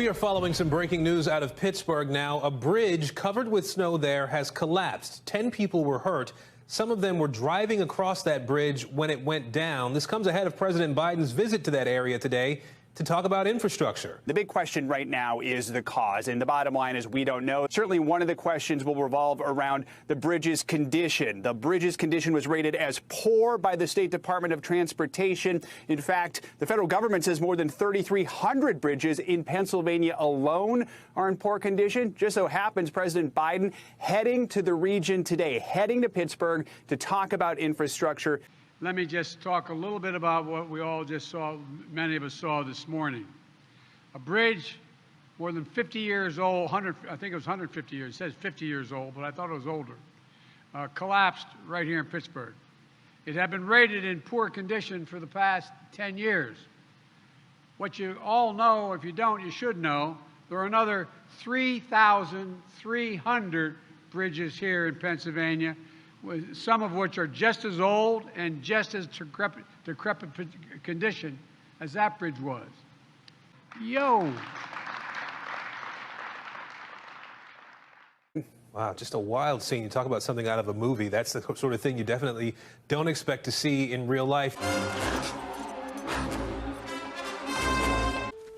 We are following some breaking news out of Pittsburgh now. A bridge covered with snow there has collapsed. 10 people were hurt. Some of them were driving across that bridge when it went down. This comes ahead of President Biden's visit to that area today to talk about infrastructure. The big question right now is the cause, and the bottom line is we don't know. Certainly one of the questions will revolve around the bridge's condition. The bridge's condition was rated as poor by the State Department of Transportation. In fact, the federal government says more than 3,300 bridges in Pennsylvania alone are in poor condition. Just so happens President Biden heading to the region today, heading to Pittsburgh to talk about infrastructure. Let me just talk a little bit about what we all just saw, many of us saw this morning. A bridge more than 50 years old, I think it was 150 years, it says 50 years old, but I thought it was older, collapsed right here in Pittsburgh. It had been rated in poor condition for the past 10 years. What you all know, if you don't, you should know, there are another 3,300 bridges here in Pennsylvania, some of which are just as old and just as decrepit condition as that bridge was. Yo! Wow, just a wild scene. You talk about something out of a movie. That's the sort of thing you definitely don't expect to see in real life.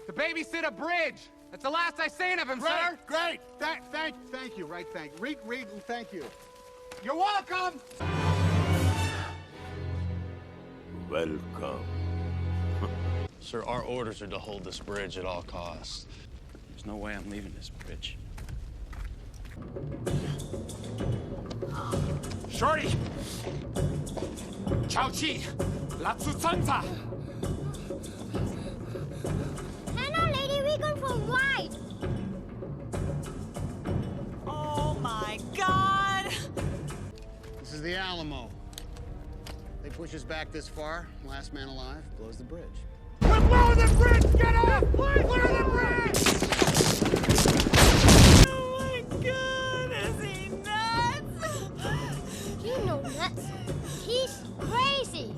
The babysitter bridge. That's the last I seen of him, sir. Great. Thank you. Right, thank you. Reed, thank you. You're welcome. Welcome. Sir, our orders are to hold this bridge at all costs. There's no way I'm leaving this bridge. Shorty! Chao Chi! La Tsutsanta! Hello, lady, we're going for a ride. Oh, my God! This is the Alamo. They push us back this far. Last man alive blows the bridge. We're blowing the bridge! Get off! Clear the bridge! Oh, my God! Is he nuts? You know nuts. He's crazy.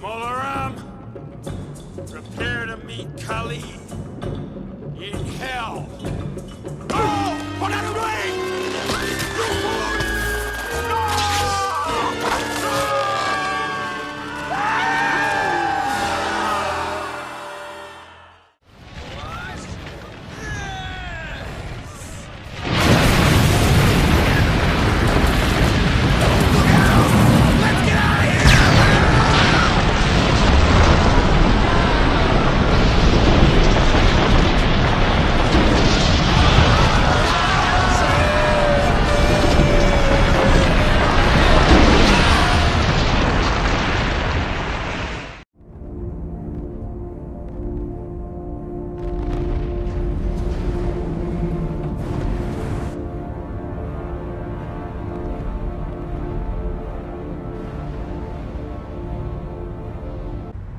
Molaram, prepare to meet Kali in hell. Oh! Hold on, wait!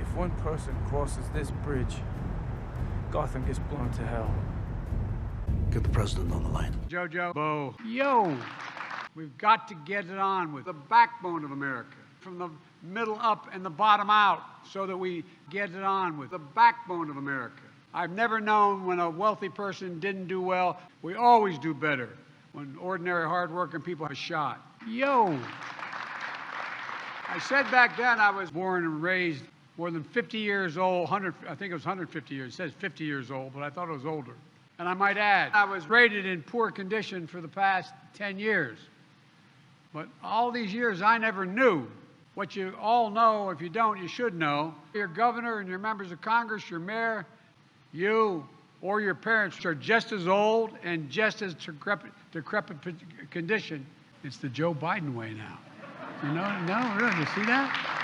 If one person crosses this bridge, Gotham gets blown to hell. Get the president on the line. Jojo. Bo. Yo! We've got to get it on with the backbone of America. From the middle up and the bottom out, so that we get it on with the backbone of America. I've never known when a wealthy person didn't do well. We always do better when ordinary, hard-working people have a shot. Yo! I said back then I was born and raised more than 50 years old, I think it was 150 years. It says 50 years old, but I thought it was older. And I might add, I was rated in poor condition for the past 10 years. But all these years, I never knew. What you all know, if you don't, you should know. Your governor and your members of Congress, your mayor, you or your parents are just as old and just as decrepit condition. It's the Joe Biden way now. You know, no, really, you see that?